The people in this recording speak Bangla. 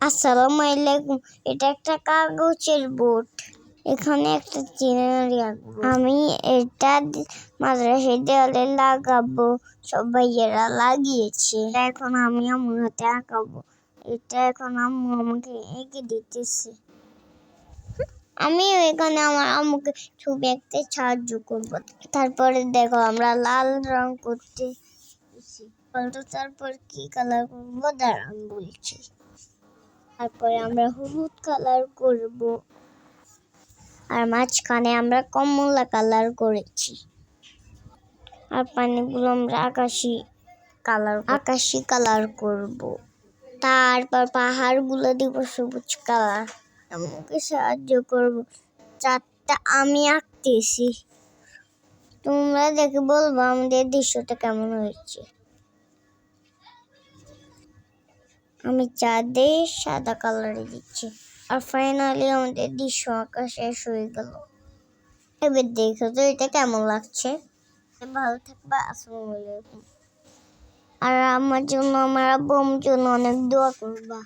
আসসালামু আলাইকুম। এটা একটা কাগজের বোর্ড। এখানে একটা সিনারি আঁকবো। আমি এটা মাদ্রাসার দেওয়ালে লাগাবো। সব ভাইয়েরা লাগিয়েছে। এখন আমি আমার হাতে আঁকাবো। এটা এখন আম্মু আমাকে এঁকে দিতেছে। আমিও এখানে আমার আম্মুকে ছবি আঁকতে সাহায্য করব। তারপরে দেখো আমরা লাল রং করতে তারপর কি কালার করবো দাঁড়ান বলছি। তারপরে আমরা হলুদ কালার করব, আর মাঝখানে আমরা কমলা কালার করেছি, আর পানিগুলো আমরা আকাশি কালার করব। তারপর পাহাড়গুলো দিব সবুজ কালার। আমাকে সাহায্য করব। চারটা আমি আঁকতেছি, তোমরা দেখে বলবো আমাদের দৃশ্যটা কেমন হয়েছে। আমি চাঁদে সাদা কালারে দিচ্ছি, আর ফাইনালি আমাদের দৃশ্য আঁকা শেষ হয়ে গেল। এবার দেখো তো এটা কেমন লাগছে। ভালো থাকবা। আসসালামু আলাইকুম। আর আমার জন্য, আমার আব্বুর জন্য অনেক দোয়া করবা।